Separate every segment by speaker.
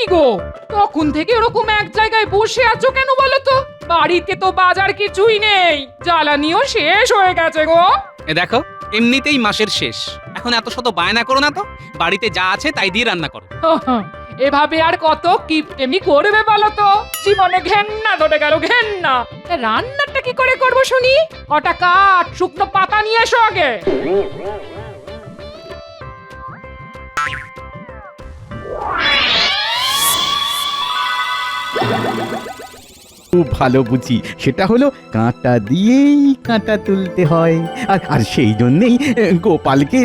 Speaker 1: কি গো, তখন থেকে ওরকম এক জায়গায় বসে আছো কেন বলো তো? বাড়িতে তো বাজার কিছুই নেই, জ্বালানিও শেষ হয়ে গেছে গো।
Speaker 2: এ দেখো, এমনিতেই মাসের শেষ, এখন এত শত বায়না করো না তো। বাড়িতে যা আছে তাই দিয়ে রান্না করো।
Speaker 1: এভাবে আর কত কিপটেমি করবে বলো তো? জীবনে ঘেন্না ধরে গেল, ঘেন্না। তা রান্নাটা কি করে করবো শুনি? কটা কাঠ, শুকনো পাতা নিয়ে এসো আগে।
Speaker 3: খুব ভালো বুঝি, সেটা হলো কাঁটা দিয়েই কাঁটা তুলতে হয়। আর সেই জন্যেই গোপালকে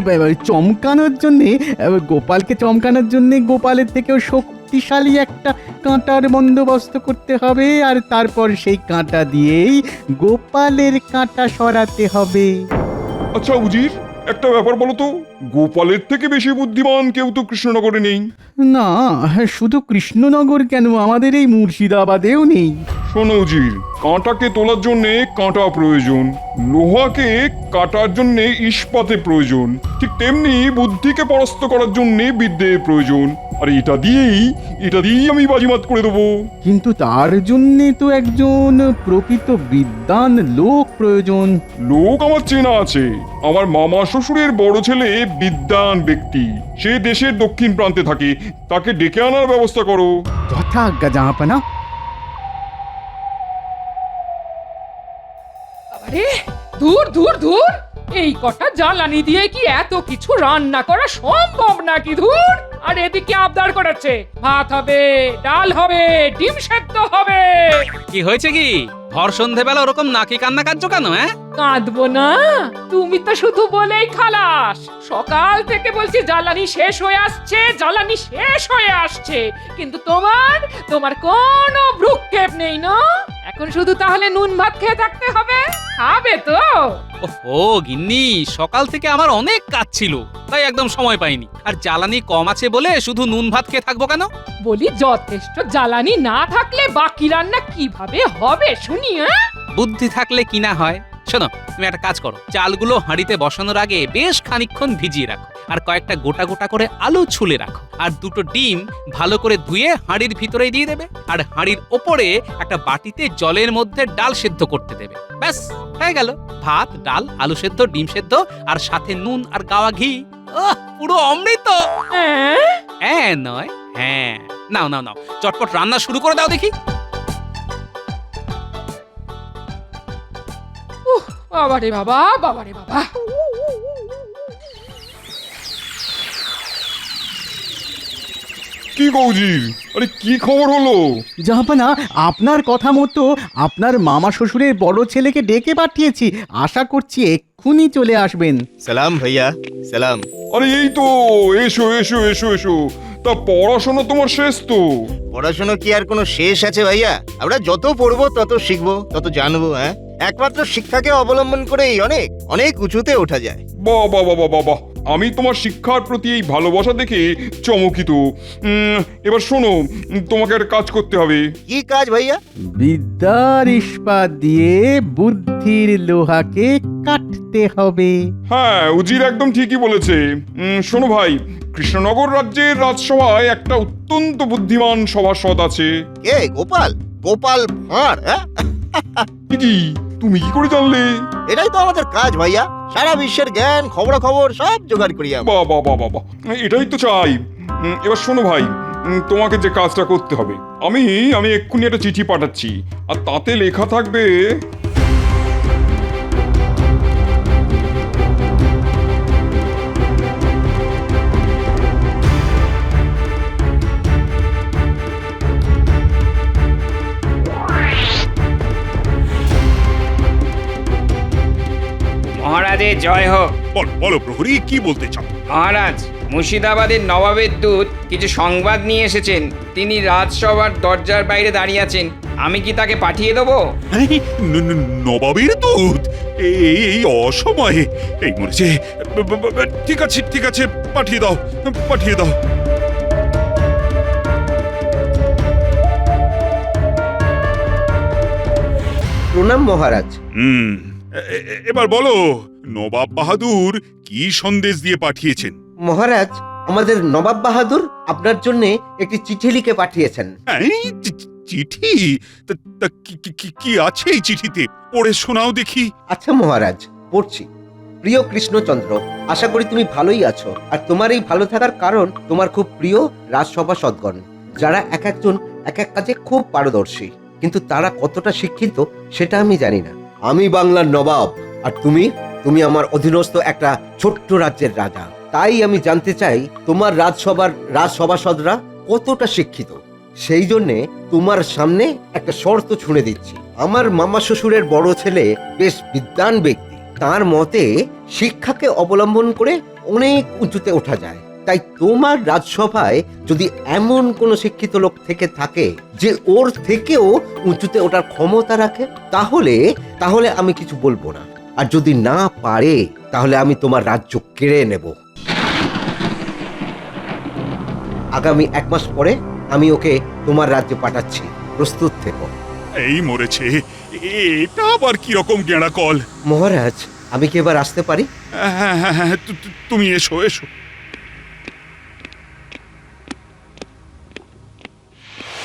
Speaker 3: চমকানোর জন্যে গোপালের থেকেও শক্তিশালী একটা কাঁটার বন্দোবস্ত করতে হবে, আর তারপর সেই কাঁটা দিয়েই গোপালের কাঁটা সরাতে হবে।
Speaker 4: আচ্ছা উজির, একটা ব্যাপার বলো তো, গোপালের থেকে বেশি বুদ্ধিমান কেউ তো কৃষ্ণনগরে নেই।
Speaker 3: না, শুধু কৃষ্ণনগর কেন, আমাদের এই মুর্শিদাবাদেও নেই।
Speaker 4: শোনো উজির, কাঁটাকে তোলার জন্যে কাঁটা প্রয়োজন, লোহাকে কাটার জন্যে ইস্পাতে প্রয়োজন, ঠিক তেমনি বুদ্ধিকে পরাস্ত করার জন্যে বিদ্যে প্রয়োজন। আর এটা দিয়েই আমি বাজিমাত করে দেবো।
Speaker 3: কিন্তু তার জন্যে তো একজন প্রকৃত বিদ্বান লোক প্রয়োজন।
Speaker 4: লোক আমার চেনা আছে, আমার মামা শ্বশুরের বড় ছেলে বিদ্বান ব্যক্তি, সে দেশের দক্ষিণ প্রান্তে থাকে, তাকে ডেকে আনার ব্যবস্থা করো।
Speaker 3: যথাজ্ঞা জাহাপানা।
Speaker 1: আরে দূর দূর দূর, এই কটা জ্বালানি দিয়ে কি এত কিছু রান্না করা সম্ভব নাকি? ধুর। আর এদিকে আবদার করাচ্ছে ভাত হবে, ডাল হবে, ডিম সেদ্ধ হবে।
Speaker 2: কি হয়েছে কি? ভর সন্ধেবেলা ওরকম নাকি কান্না কাঁদছো কেন?
Speaker 1: কাঁদবো না, তুমি তো শুধু বলেই খালাস। সকাল থেকে বলছি জ্বালানি শেষ হয়ে আসছে, জ্বালানি শেষ হয়ে আসছে, কিন্তু তোমার কোনো ভ্রুক্ষেপ নেই না। এখন শুধু তাহলে নুন ভাত খেয়ে থাকতে হবে, খাবে তো?
Speaker 2: ওহো গিন্নি, সকাল থেকে আমার অনেক কাজ ছিল, তাই একদম সময় পাইনি। আর জ্বালানি কম আছে বলে শুধু নুন ভাত খেয়ে থাকবো কেন?
Speaker 1: বলি যথেষ্ট জ্বালানি না থাকলে বাকি রান্না কিভাবে হবে শুনি?
Speaker 2: বুদ্ধি থাকলে কি না হয়। শোনো, তুমি একটা কাজ করো, চালগুলো হাঁড়িতে বসানোর আগে বেশ খানিকক্ষণ ভিজিয়ে রাখো, আর কয়েকটা গোটা গোটা করে আলু ছুলে রাখো, আর দুটো ডিম ভালো করে ধুয়ে হাঁড়ির ভিতরেই দিয়ে দেবে, আর হাঁড়ির ওপরে একটা বাটিতে জলের মধ্যে ডাল সেদ্ধ করতে দেবে। ব্যাস হয়ে গেল ভাত, ডাল, আলু সেদ্ধ, ডিম সেদ্ধ, আর সাথে নুন আর গাওয়া ঘি। পুরো অমৃত। হ্যাঁ নয়, হ্যাঁ। নাও নাও নাও, চটপট রান্না শুরু করে দাও দেখি।
Speaker 1: বাবারে বাবা, বাবারে বাবা।
Speaker 4: কি গৌজির, আরে কি খবর হলো?
Speaker 3: জাহাপানা, আপনার কথা মতো আপনার মামা শ্বশুরের বড় ছেলেকে ডেকে পাঠিয়েছি, আশা করছি এক্ষুনি চলে আসবেন।
Speaker 5: সালাম ভাইয়া, সালাম।
Speaker 4: আরে এই তো, এসো এসো এসো এসো। তা পড়াশোনা তোমার শেষ তো?
Speaker 5: পড়াশোনা কি আর কোনো শেষ আছে ভাইয়া? আমরা যত পড়বো তত শিখবো, তত জানবো। একমাত্র শিক্ষাকে অবলম্বন করেই অনেক অনেক উঁচুতে ওঠা যায়।
Speaker 4: বাহ বাহ বাহ বাহ বাহ, আমি তোমার শিক্ষার প্রতি এই ভালোবাসা দেখে চমকিত। এবার শোনো, তোমাকে একটা কাজ করতে হবে।
Speaker 5: কি কাজ ভাইয়া?
Speaker 3: বিদ্যার ইস্পাত দিয়ে বুদ্ধির লোহাকে কাটতে হবে।
Speaker 4: হ্যাঁ, উজির একদম ঠিকই বলেছে। শোনো ভাই, কৃষ্ণনগর রাজ্যের রাজসভায় একটা অত্যন্ত বুদ্ধিমান সভাসদ আছে।
Speaker 5: কে? গোপাল? গোপাল ভাঁড়?
Speaker 4: কি, তুমি কি করে জানলে?
Speaker 5: এটাই তো আমাদের কাজ ভাইয়া, সারা বিশ্বের জ্ঞান খবরাখবর সব জোগাড় করি আমরা।
Speaker 4: বাহ বাহ বাহ বাহ বাহ, এটাই তো চাই। এবার শোনো ভাই, তোমাকে যে কাজটা করতে হবে, আমি এক্ষুনি একটা চিঠি পাঠাচ্ছি, আর তাতে লেখা থাকবে
Speaker 6: মহারাজের জয় হোক।
Speaker 7: বলো প্রহরী, কি বলতে চাও?
Speaker 6: মহারাজ, মুর্শিদাবাদের নবাবের দূত কিছু সংবাদ নিয়ে এসেছেন। তিনি রাজসভার দরজার বাইরে দাঁড়িয়ে আছেন। আমি কি তাকে পাঠিয়ে দেবো?
Speaker 7: আরে, নবাবের দূত এই অসময়ে? এই মরেছে। ঠিক আছে ঠিক আছে, পাঠিয়ে দাও পাঠিয়ে দাও।
Speaker 8: প্রণাম মহারাজ।
Speaker 7: এবার বলো, নবাব বাহাদুর কি সন্দেশ দিয়ে পাঠিয়েছেন?
Speaker 8: মহারাজ, আমাদের নবাব বাহাদুর আপনার জন্য একটি চিঠি লিখে পাঠিয়েছেন।
Speaker 7: এই চিঠি? তা কি আছে এই চিঠিতে? পড়ে শোনাও দেখি।
Speaker 8: আচ্ছা মহারাজ, পড়ছি। প্রিয় কৃষ্ণচন্দ্র, আশা করি তুমি ভালোই আছো। আর তোমার এই ভালো থাকার কারণ তোমার খুব প্রিয় রাজসভাসদগণ, যারা এক একজন এক এক কাজে খুব পারদর্শী, কিন্তু তারা কতটা শিক্ষিত সেটা আমি জানি না। আমি বাংলার নবাব, আর তুমি আমার অধীনস্থ একটা ছোট্ট রাজ্যের রাজা। তাই আমি জানতে চাই তোমার রাজসভাসদরা কতটা শিক্ষিত। সেই জন্যে তোমার সামনে একটা শর্ত ছুঁড়ে দিচ্ছি। আমার মামা শ্বশুরের বড় ছেলে বেশ বিদ্বান ব্যক্তি। তার মতে শিক্ষাকে অবলম্বন করে অনেক উঁচুতে ওঠা যায়। তাই তোমার রাজসভায় যদি এমন কোনো শিক্ষিত লোক থেকে থাকে যে ওর থেকেও উঁচুতে ওঠার ক্ষমতা রাখে, তাহলে আমি কিছু বলবো না। আর যদি না পারে তাহলে আমি তোমার রাজ্য কেড়ে নেব। আগামী 1 মাস পরে আমি ওকে তোমার রাজ্যে পাঠাচ্ছি, প্রস্তুত থেকো।
Speaker 7: এই মরেছে, এটা আবার কি রকম গেঁড়া কল?
Speaker 8: মহারাজ, আমি কি এবার আসতে পারি?
Speaker 7: হ্যাঁ, তুমি এসো।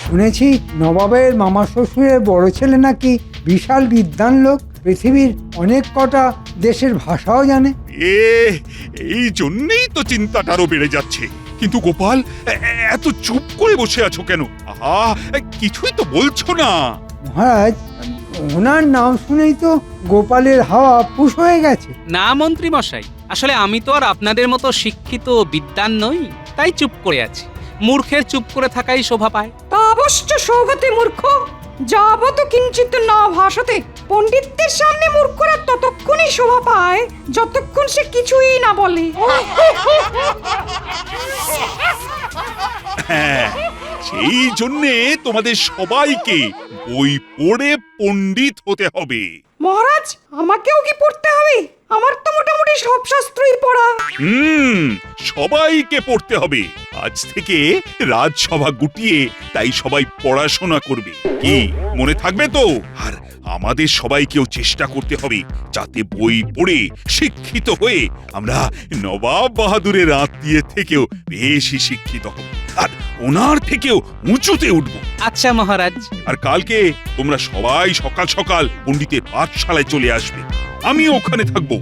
Speaker 9: শুনেছি নবাবের মামা শ্বশুরের বড় ছেলে নাকি বিশাল বিদ্বান লোক, পৃথিবীর অনেক কটা দেশের ভাষাও জানে।
Speaker 7: এই জন্যই তো চিন্তাটা আরো বেড়ে যাচ্ছে। কিন্তু গোপাল, এত চুপ করে বসে আছো কেন? আহা, কিছুই তো বলছো না।
Speaker 9: মহারাজ, ওনার নাম শুনেই তো গোপালের হাওয়া ফুস হয়ে গেছে।
Speaker 2: না মন্ত্রী মশাই, আসলে আমি তো আর আপনাদের মতো শিক্ষিত বিদ্বান নই, তাই চুপ করে আছি। মূর্খের চুপ করে থাকাই শোভা পায়।
Speaker 10: তা অবশ্য সৌগতে মূর্খ, যাবত কিঞ্চিত না ভাষতে। পণ্ডিতদের সামনে মূর্খরা ততক্ষণই শোভা পায় যতক্ষণ সে কিছুই না বলে।
Speaker 7: হ্যাঁ, সেই জন্যে তোমাদের সবাইকে বই পড়ে পণ্ডিত হতে হবে।
Speaker 10: মহারাজ, আমাকেও কি পড়তে হবে? আমার তো মোটামুটি সব শাস্ত্রই পড়া।
Speaker 7: সবাইকে পড়তে হবে। আজ থেকে রাজসভা গুটিয়ে তাই সবাই পড়াশোনা করবে। কি মনে থাকবে তো? আর আমাদের সবাইকেও চেষ্টা করতে হবে যাতে বই পড়ে শিক্ষিত হয়ে আমরা নবাব বাহাদুরের আত্মীয় থেকেও বেশি শিক্ষিত হব, আর ওনার থেকেও উঁচুতে উঠব।
Speaker 2: আচ্ছা মহারাজ।
Speaker 7: আর কালকে তোমরা সবাই সকাল সকাল পণ্ডিতের পাঠশালায় চলে আসবে, আমি ওখানে থাকবো।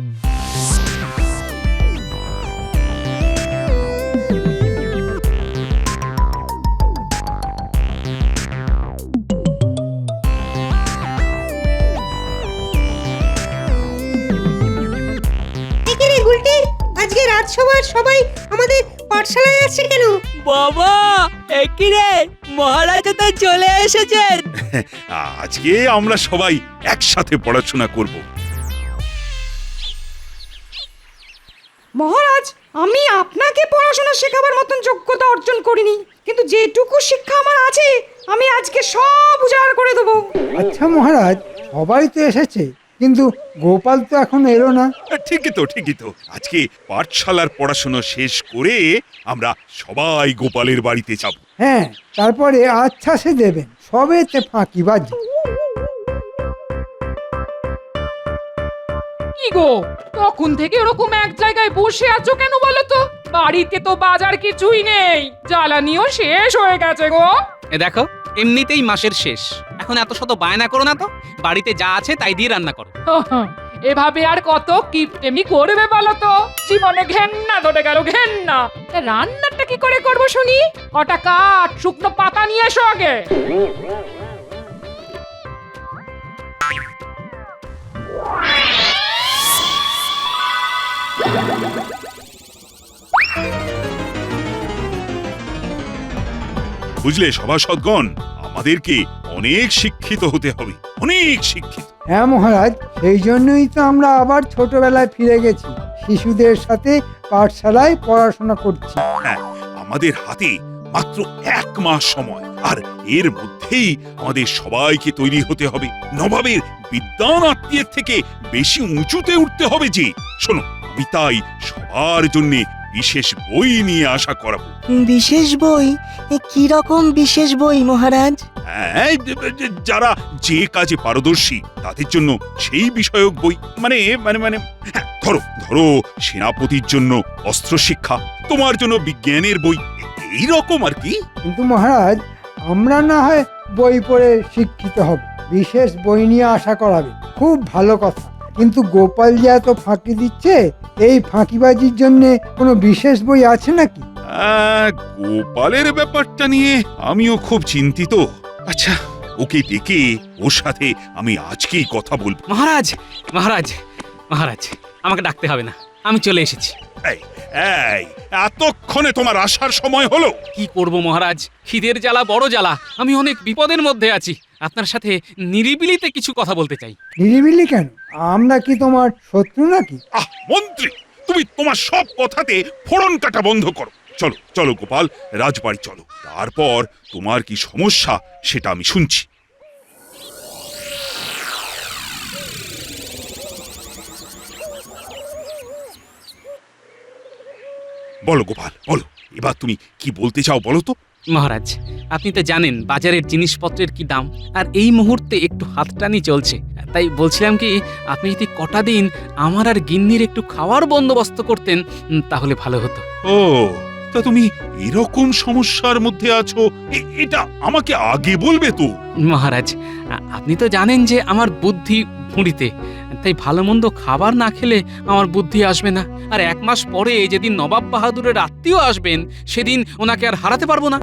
Speaker 10: আজকে রাজসভার সবাই আমাদের পাঠশালায় আছে কেন?
Speaker 11: বাবা, একই রে, মহারাজ তো চলে এসেছেন।
Speaker 7: আজকে আমরা সবাই একসাথে পড়াশোনা করব।
Speaker 10: মহারাজ, আমি আপনাকে পড়াশোনা শেখাবার মতন যোগ্যতা অর্জন করিনি, কিন্তু যেটুকু শিক্ষা আমার আছে আমি আজকে সব উজাড় করে দেবো।
Speaker 9: আচ্ছা মহারাজ, সবাই তো এসেছে, কিন্তু গোপাল তো এখন এলো না।
Speaker 7: ঠিকই তো আজকে পাঠশালার পড়াশোনা শেষ করে আমরা সবাই গোপালের বাড়িতে যাব।
Speaker 9: হ্যাঁ, তারপরে আচ্ছা সে দেবেন, সবেতে ফাঁকিবাজি।
Speaker 1: কি গো, তখন থেকে ওরকম এক জায়গায় বসে আছো কেন বলো তো? বাড়িতে তো বাজার কিছুই নেই, জ্বালানিও শেষ হয়ে গেছে গো।
Speaker 2: এ দেখো, এমনিতেই মাসের শেষ, এখন এত শত বায়না করো না তো। বাড়িতে যা আছে তাই দিয়ে রান্না করো।
Speaker 1: এভাবে আর কত কিপটেমি করবে বলো তো? জীবনে ঘেন্না ধরে গেল, ঘেন্না। তা রান্নাটা কি করে করবো শুনি? কটা কাঠ, শুকনো পাতা নিয়ে এসো আগে।
Speaker 7: বুঝলে সভাসদগণ, আমাদেরকে অনেক শিক্ষিত হতে হবে, অনেক শিক্ষিত।
Speaker 9: হ্যাঁ মহারাজ, সেই জন্যই তো আমরা আবার ছোটবেলায় ফিরে গেছি, শিশুদের সাথে পাঠশালায় পড়াশোনা করছি।
Speaker 7: হ্যাঁ, আমাদের হাতে মাত্র 1 মাস সময়, আর এর মধ্যেই আমাদের সবাইকে তৈরি হতে হবে। নবাবের বিদ্বান আত্মীয়ের থেকে বেশি উঁচুতে উঠতে হবে যে। শোনো, আমি তাই সবার জন্য বিশেষ বই নিয়ে আশা করাবো।
Speaker 11: বিশেষ বই? কি রকম বিশেষ বই মহারাজ?
Speaker 7: হ্যাঁ, যারা যে কাজে পারদর্শী তাদের জন্য সেই বিষয়ক বই, মানে মানে মানে হ্যাঁ, ধরো ধরো সেনাপতির জন্য অস্ত্র শিক্ষা, তোমার জন্য বিজ্ঞানের বই, এই রকম আর কি।
Speaker 9: কিন্তু মহারাজ, আমরা না হয় বই পড়ে শিক্ষিত হব, বিশেষ বই নিয়ে আশা করাবে, খুব ভালো কথা। কিন্তু গোপাল যে এত ফাঁকি দিচ্ছে, এই ফাঁকিবাজির জন্য কোনো বিশেষ বই আছে নাকি?
Speaker 7: গোপালের ব্যাপারটা নিয়ে আমিও খুব চিন্তিত। আচ্ছা, ওকে ডেকে ওর সাথে আমি আজকেই কথা বলবো।
Speaker 2: মহারাজ মহারাজ মহারাজ, আমাকে ডাকতে হবে না, আমি চলে এসেছি।
Speaker 7: এই এই, এতক্ষণে তোমার আসার সময় হলো?
Speaker 2: কি করব মহারাজ, খিদের জ্বালা বড় জ্বালা, আমি অনেক বিপদের মধ্যে আছি। আপনার সাথে নিরিবিলিতে কিছু কথা বলতে চাই।
Speaker 9: নিরিবিলি কেন? আমরা কি তোমার শত্রু নাকি?
Speaker 7: মন্ত্রী, তুমি তোমার সব কথাতে ফোড়ন কাটা বন্ধ করো। চলো চলো গোপাল, রাজবাড়ি চলো, তারপর তোমার কি সমস্যা সেটা আমি শুনছি। বলো গোপাল, বলো, এবার তুমি কি বলতে চাও বলো তো।
Speaker 2: মহারাজ, আপনি তো জানেন বাজারের জিনিসপত্রের কি দাম, আর এই মুহূর্তে একটু হাতটানি চলছে। তাই বলছিলাম কি, আপনি যদি কটা দিন আমার আর গিন্নির একটু খাওয়ার বন্দোবস্ত করতেন, তাহলে ভালো হতো।
Speaker 7: ও, তা তুমি এরকম সমস্যার মধ্যে আছো, এটা আমাকে আগে বলবে তো।
Speaker 2: মহারাজ, আপনি তো জানেন যে আমার বুদ্ধি ভুঁড়িতে, তাই ভালো মন্দ খাবার না খেলে আমার বুদ্ধি আসবে না। আর 1 মাস পরে যেদিন নবাব বাহাদুরের আত্মীয় আসবেন, সেদিন ওনাকে আর হারাতে পারবো না।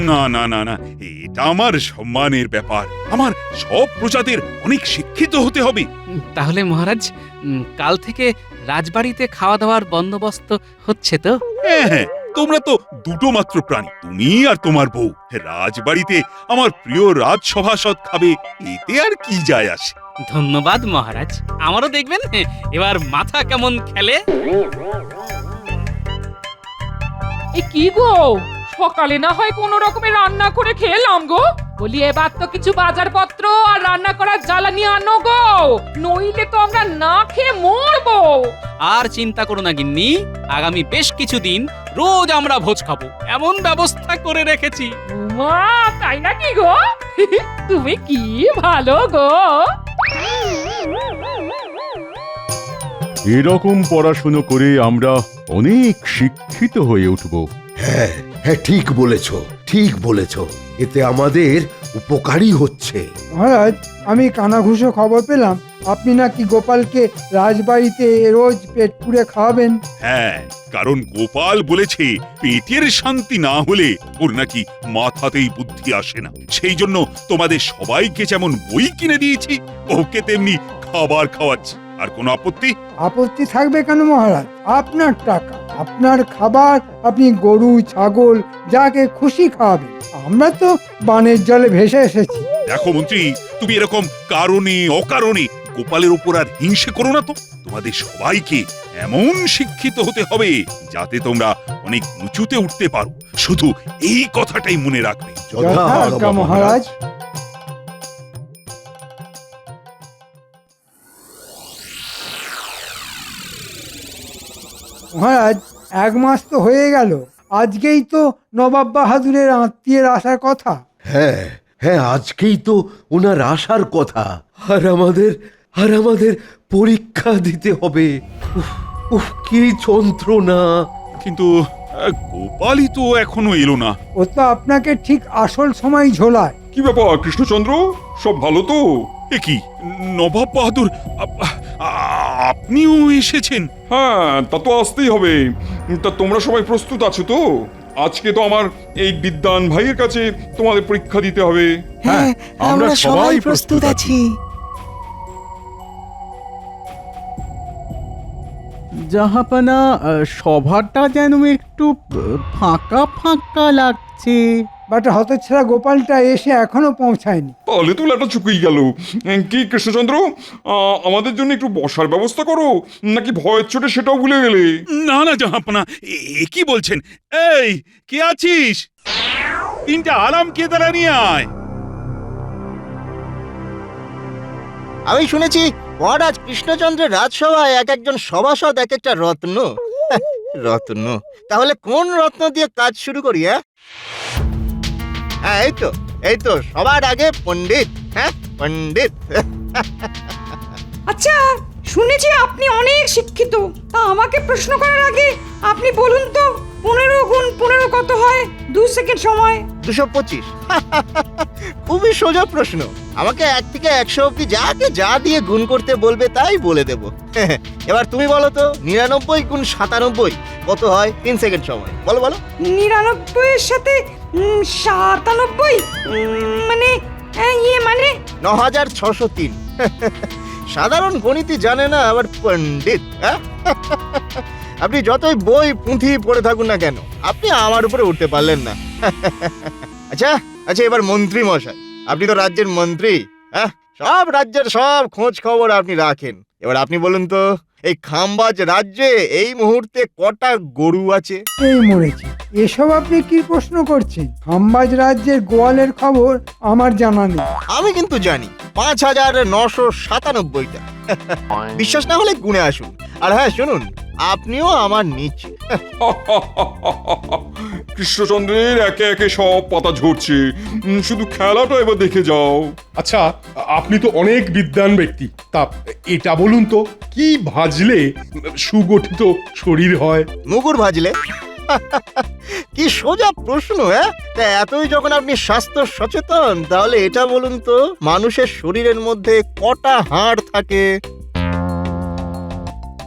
Speaker 7: না না না না, এটা আমার সম্মানের ব্যাপার। আমার সব প্রজাদের অনেক শিক্ষিত হতে হবে।
Speaker 2: তাহলে মহারাজ, কাল থেকে রাজবাড়িতে খাওয়া দাওয়ার বন্দোবস্ত হচ্ছে তো?
Speaker 7: হ্যাঁ হ্যাঁ, তোমরা তো দুটো মাত্র প্রাণী, তুমি আর তোমার বউ। রাজবাড়িতে আমার প্রিয় রাজসভাসদ খাবে, এতে আর কি যায় আসে।
Speaker 2: ধন্যবাদ মহারাজ, আমারও দেখবেন এবার মাথা কেমন খেলে।
Speaker 1: এ কি গো, সকালে না হয় কোনো রকমে রান্না করে খেলাম গো, বলি এবার তো কিছু বাজারপত্র আর রান্না করার জ্বালানি আনো গো, নইলে তো আমরা না খেয়ে মরবো।
Speaker 2: আর চিন্তা করো না গিন্নি, আগামী বেশ কিছুদিন রোজ আমরা ভোজ খাবো, এমন ব্যবস্থা করে রেখেছি।
Speaker 1: মা, তাই নাকি গো? তুমি কি ভালো গো।
Speaker 12: এরকম পড়াশুনো করে আমরা অনেক শিক্ষিত হয়ে উঠব।
Speaker 13: হ্যাঁ হ্যাঁ, ঠিক বলেছ, ঠিক বলেছ, এতে আমাদের উপকারই হচ্ছে।
Speaker 9: মহারাজ, আমি কানাঘুষো খবর পেলাম আপনি নাকি গোপালকে রাজবাড়িতে রোজ পেট পুড়ে খাওয়াবেন।
Speaker 7: হ্যাঁ, কারণ গোপাল বলেছে পেটের শান্তি না হলে ওর নাকি মাথাতেই বুদ্ধি আসে না। সেই জন্য তোমাদের সবাইকে যেমন বই কিনে দিয়েছি, ওকে তেমনি খাবার খাওয়াচ্ছি। আর কোনো আপত্তি?
Speaker 9: আপত্তি থাকবে কেন মহারাজ? আপনার টাকা, আপনার খাবার, আপনি গরু ছাগল যাকে খুশি খাওয়াবেন। আমরা তো বানের জলে ভেসে এসেছি।
Speaker 7: দেখো মন্ত্রী, তুমি এরকম কারণে অকারণে গোপালের উপর আর হিংসে করো না তো। তোমাদের সবাইকে এমন শিক্ষিত হতে হবে যাতে তোমরা অনেক উঁচুতে উঠতে পারো। শুধু এই কথাটাই মনে রাখবে।
Speaker 9: যথাজ্ঞা মহারাজ। মহারাজ, 1 মাস তো হয়ে গেল, আজকেই তো নবাব বাহাদুরের আত্মীয়ের আসার কথা।
Speaker 13: হ্যাঁ হ্যাঁ, আজকেই তো ওনার আসার কথা। আর আমাদের পরীক্ষা দিতে হবে। উফ উফ, কি যন্ত্রণা।
Speaker 7: কিন্তু গোপালই তো এখনো এলো না।
Speaker 9: ও তো আপনাকে ঠিক আসল সময় ঝোলায়।
Speaker 4: কি ব্যাপার কৃষ্ণচন্দ্র, সব ভালো তো?
Speaker 7: এ কি, নবাব বাহাদুর আপনিও এসেছেন?
Speaker 4: হ্যাঁ, তা তো আসতেই হবে। তা তোমরা সবাই প্রস্তুত আছো তো? আজকে তো আমার এই বিদ্বান ভাইয়ের কাছে তোমাদের পরীক্ষা দিতে হবে।
Speaker 11: হ্যাঁ, আমরা সবাই প্রস্তুত আছি।
Speaker 3: জাহাপানা, সভাটা যেন একটু ফাঁকা ফাঁকা লাগছে।
Speaker 9: বাট হতচ্ছাড়া গোপালটা এসে এখনো পৌঁছায়নি।
Speaker 4: তাহলে তো লেটা চুকিয়ে গেল। কি কৃষ্ণচন্দ্র, আমাদের জন্য একটু বসার ব্যবস্থা করো, নাকি ভয়ের চোটে সেটাও ভুলে গেলে?
Speaker 7: না না জাহাপনা, এ কি বলছেন? এই, কে আছিস? 3টা আরাম কে তারা নিয়ে আয়।
Speaker 5: আমি শুনেছি মহারাজ কৃষ্ণচন্দ্রের রাজসভায় এক একজন সভাসদ এক একটা রত্ন। রত্ন? তাহলে কোন রত্ন দিয়ে কাজ শুরু করি? হ্যাঁ, এই তো সবার আগে পণ্ডিত। হ্যাঁ, পণ্ডিত।
Speaker 10: আচ্ছা শুনেছি আপনি অনেক শিক্ষিত। তা আমাকে প্রশ্ন করার আগে আপনি বলুন তো 15 গুণ 15 কত হয়? 2 সেকেন্ড সময়।
Speaker 5: 225। খুবই সোজা প্রশ্ন। আমাকে 1 থেকে 100 অব্দি যাকে যা দিয়ে গুণ করতে বলবে তাই বলে দেব। এবার তুমি বলো তো 99 গুণ 97 কত হয়? 3 সেকেন্ড সময়। বলো বলো।
Speaker 10: 99 এর সাথে 97 মানে মানে
Speaker 5: 9603। সাধারণ গণিতই জানে না আবার পণ্ডিত। হ্যাঁ? আপনি যতই বই পুঁথি পড়ে থাকুন না কেন, আপনি আমার উপরে উঠতে পারলেন না। আচ্ছা আচ্ছা, এবার মন্ত্রী মশাই, আপনি তো রাজ্যের মন্ত্রী। হ্যাঁ, সব রাজ্যের সব খোঁজ খবর আপনি রাখেন। এবার আপনি বলুন তো, এই খামবাজ রাজ্যে এই মুহূর্তে কটা গরু আছে?
Speaker 9: এই মরেছি। এসব আপনি কি প্রশ্ন করছেন? খাম্বাজ রাজ্যের গোয়ালের খবর আমার জানা নেই।
Speaker 5: আমি কিন্তু জানি 5997টা। বিশ্বাস না হলে গুনে আসুন। আর হ্যাঁ শুনুন, আপনিও আমার নিচে।
Speaker 4: কৃষ্ণচন্দ্রের একে একে সব পাতা ঝরছে, শুধু খেলাটা এবার দেখে যাও।
Speaker 14: আচ্ছা, আপনি তো অনেক বিদ্বান ব্যক্তি, তা এটা বলুন তো কি ভাজলে সুগঠিত শরীর হয়?
Speaker 5: মুগুর ভাজলে। কি সোজা প্রশ্ন। হ্যাঁ, তা এতই যখন আপনি স্বাস্থ্য সচেতন, তাহলে এটা বলুন তো, মানুষের শরীরের মধ্যে কটা হাড় থাকে?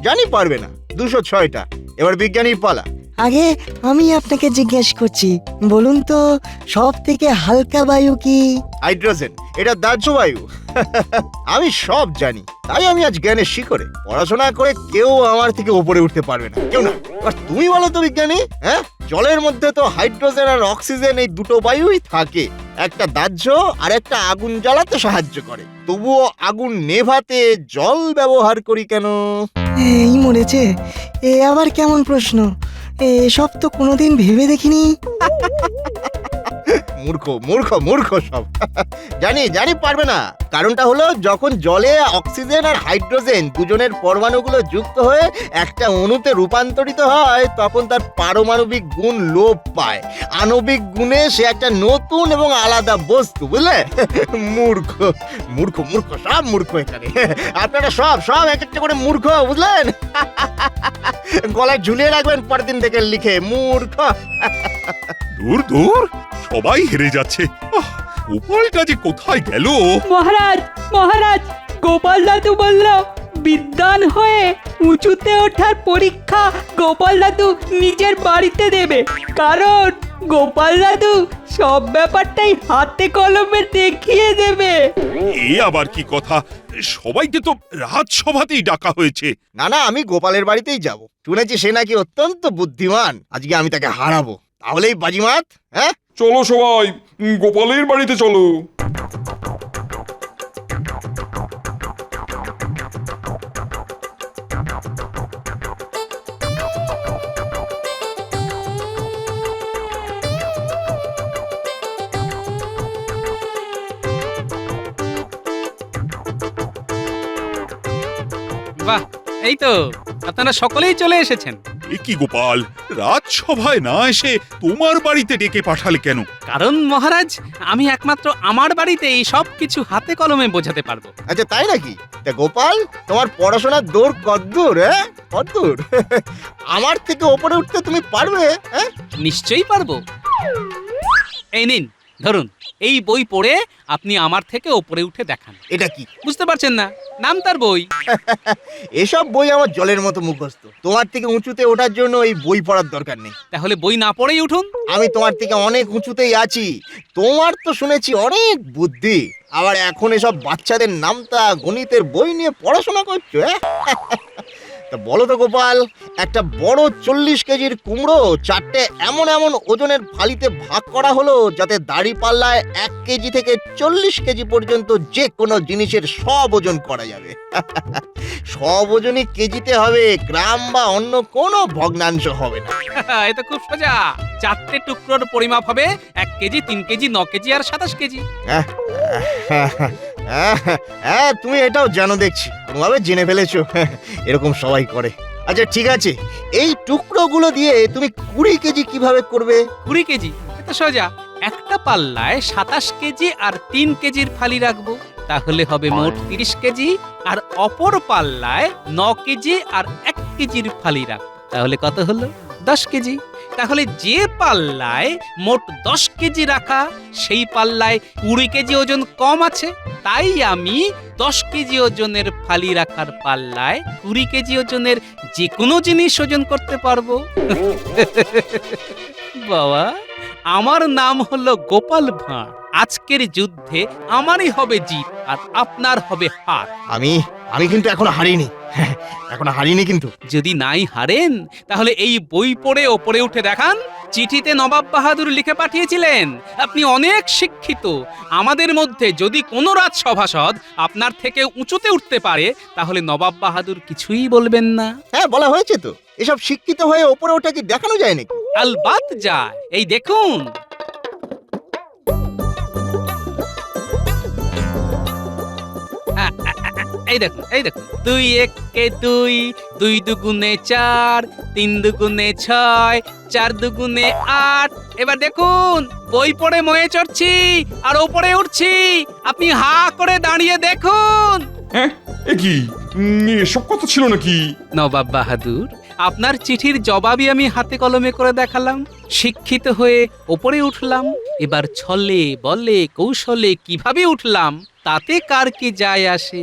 Speaker 5: জানি পারবে না। 206টা। এবার বিজ্ঞানীর পালা।
Speaker 15: আগে আমি আপনাকে জিজ্ঞেস করছি, বলুন তো সব থেকে হালকা বায়ু কি?
Speaker 5: হাইড্রোজেন। এটা দাহ্য বায়ু। আমি সব জানি, তাই আমি আজ জ্ঞানের শিখরে। পড়াশোনা করে কেউ আমার থেকে উপরে উঠতে পারবে না, কেউ না। আর তুমি বলো তো বিজ্ঞানী, হ্যাঁ, জলের মধ্যে তো হাইড্রোজেন আর অক্সিজেন এই দুটো বায়ুই থাকে। একটা দাহ্য আর একটা আগুন জ্বালাতে সাহায্য করে। তবুও আগুন নেভাতে জল ব্যবহার করি কেন?
Speaker 15: এই মরেছে, এ আবার কেমন প্রশ্ন? এসব তো কোনোদিন ভেবে দেখিনি।
Speaker 5: মূর্খ মূর্খ মূর্খ সব। জানি জানি পারবে না। কারণটা হলো, যখন জলে অক্সিজেন আর হাইড্রোজেন দুজনের পরমাণুগুলো যুক্ত হয়ে একটা অণুতে রূপান্তরিত হয়, তখন তার পারমাণবিক গুণ লোপ পায়। আণবিক গুণে সে একটা নতুন এবং আলাদা বস্তু, বুঝলে? মূর্খ মূর্খ মূর্খ সব মূর্খ এখানে। আপনারা সব সব এক একটা করে মূর্খ, বুঝলেন? গলায় ঝুলিয়ে রাখবেন পরের দিন থেকে লিখে, মূর্খ।
Speaker 7: দূর দূর, সবাই হেরে যাচ্ছে। গোপালটা যে কোথায় গেল?
Speaker 11: মহারাজ মহারাজ, গোপাল দাদু বলল বিদ্বান হয়ে উঁচুতে ওঠার পরীক্ষা গোপাল দাদু নিজের বাড়িতে দেবে, কারণ গোপাল দাদু সব ব্যাপারটাই হাতে কলমে দেখিয়ে দেবে।
Speaker 7: এ আবার কি কথা? সবাইকে তো রাজসভাতেই ডাকা হয়েছে।
Speaker 5: না না, আমি গোপালের বাড়িতেই যাব। শুনেছি সে নাকি অত্যন্ত বুদ্ধিমান। আজকে আমি তাকে হারাবো। তাহলেই বাজিমাত। হ্যাঁ,
Speaker 4: চলো সবাই, গোপালের বাড়িতে চলো।
Speaker 2: বাহ, এই তো আপনারা সকলেই চলে এসেছেন।
Speaker 7: এ কি গোপাল, রাজসভায় না এসে তোমার বাড়িতে ডেকে পাঠালে কেন?
Speaker 2: কারণ মহারাজ, আমি একমাত্র আমার বাড়িতেই সব কিছু হাতে কলমে বোঝাতে পারবো।
Speaker 5: আচ্ছা তাই নাকি? তা গোপাল, তোমার পড়াশোনার দৌড় কদ্দূর? হ্যাঁ, কদ্দূর? আমার থেকে ওপরে উঠতে তুমি পারবে? হ্যাঁ,
Speaker 2: নিশ্চয়ই পারবো। এই নিন, ধরুন, এই বই পড়ে আপনি আমার থেকে ওপরে উঠে দেখান।
Speaker 5: এটা কি?
Speaker 2: বুঝতে পারছেন না? নাম তার বই।
Speaker 5: এসব বই আমার জলের মতো মুখস্থ। তোমার থেকে উঁচুতে ওঠার জন্য এই বই পড়ার দরকার নেই।
Speaker 2: তাহলে বই না পড়েই উঠুন।
Speaker 5: আমি তোমার থেকে অনেক উঁচুতেই আছি। তোমার তো শুনেছি অনেক বুদ্ধি, আবার এখন এসব বাচ্চাদের নামতা গণিতের বই নিয়ে পড়াশোনা করছো? তা বলো তো গোপাল, একটা বড় 40 কেজির কুমড়ো 4টে এমন এমন ওজনের ফালিতে ভাগ করা হলো, যাতে দাড়ি পাল্লায় 1 কেজি থেকে 40 কেজি পর্যন্ত যে কোনো জিনিসের সব ওজন করা যাবে। সব ওজনই কেজিতে হবে, গ্রাম বা অন্য কোনো ভগ্নাংশ হবে না।
Speaker 2: এ তো খুব সোজা। 4টে টুকরোর পরিমাপ হবে 1 কেজি, 3 কেজি, 9 কেজি আর 27 কেজি।
Speaker 5: হ্যাঁ, তুমি এটাও জানো দেখছি, কোনোভাবে জেনে ফেলেছো। এরকম সবাই করে। আচ্ছা ঠিক আছে, এই টুকরোগুলো দিয়ে তুমি 20 কেজি কিভাবে করবে?
Speaker 2: 20 কেজি? এ তো সোজা। একটা পাল্লায় 27 কেজি আর 3 কেজির ফালি রাখবো। তাহলে হবে মোট 30 কেজি, আর অপর পাল্লায় 9 কেজি আর 1 কেজির ফালি রাখ। তাহলে কত হলো? 10 কেজি। তাহলে যে পাল্লায় মোট 10 কেজি রাখা, সেই পাল্লায় 20 কেজি ওজন কম আছে, তাই আমি 10 কেজি ওজনের ফালি রাখার পাল্লায় 20 কেজি ওজনের যে কোনো জিনিস ওজন করতে পারবো। বাবা, আমার নাম হলো গোপাল ভাঁড়। আজকের যুদ্ধে আমারই হবে জিত আর আপনার হবে হার।
Speaker 5: আমি কিন্তু এখনো হারিনি। এখনো হারিনি কিন্তু।
Speaker 2: যদি নাই হারেন তাহলে এই বই পড়ে ওপরে উঠে দেখান। চিঠিতে নবাব বাহাদুর লিখে পাঠিয়েছিলেন, আপনি অনেক শিক্ষিত, আমাদের মধ্যে যদি কোনো রাজসভাসদ আপনার থেকে উঁচুতে উঠতে পারে তাহলে নবাব বাহাদুর কিছুই বলবেন না।
Speaker 5: হ্যাঁ, বলা হয়েছে তো। এসব শিক্ষিত হয়ে ওপরে ওটা কি দেখানো যায় নাকি?
Speaker 2: আলবাত যায়। এই দেখুন, এই দেখুন, এই দেখুন, 2 একে 2, 2 দুগুণে 4, 3 দুগুণে 6, 4 দুগুণে 8। এবার দেখুন, বই পড়ে ময়ে চড়ছি আর ওপরে উঠছি। আপনি হা করে দাঁড়িয়ে দেখুন।
Speaker 4: হ্যাঁ, এ কি এসব কথা ছিল নাকি?
Speaker 2: নবাব বাহাদুর, আপনার চিঠির জবাবই আমি হাতে কলমে করে দেখালাম। শিক্ষিত হয়ে ওপরে উঠলাম। এবার ছলে বলে কৌশলে কিভাবে উঠলাম তাতে কার কি যায় আসে?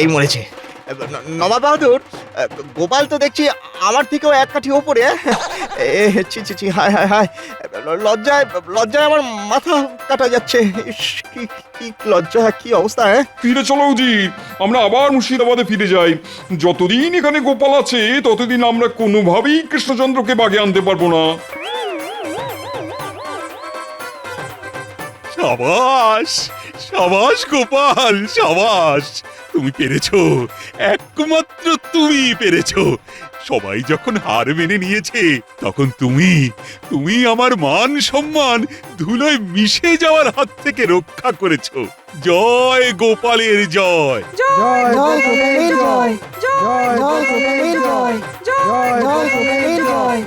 Speaker 5: এই মরেছে নবাব বাহাদুর। গোপাল তো দেখছি আমার থেকেও এক কাঠি ওপরে। ছি ছি ছি, হায় হায় হায়, লজ্জায় আমার মাথা কাটা যাচ্ছে। কি লজ্জা, কি অবস্থা!
Speaker 4: ফিরে চলো উজির, আমরা আবার মুর্শিদাবাদে ফিরে যাই। যতদিন এখানে গোপাল আছে ততদিন আমরা কোনোভাবেই কৃষ্ণচন্দ্রকে বাগে আনতে পারবো না।
Speaker 7: সাবাস সাবাস গোপাল, সাবাস, তুমি পেরেছো, একমাত্র তুমি পেরেছো। সবাই যখন হার মেনে নিয়েছে তখন তুমি আমার মান সম্মান ধুলোয় মিশে যাওয়ার হাত থেকে রক্ষা করেছো। জয় গোপালের জয়।
Speaker 9: জয়
Speaker 15: গোপালের জয়,
Speaker 9: জয়
Speaker 15: জয় গোপালের জয়, জয় গোপালের জয়।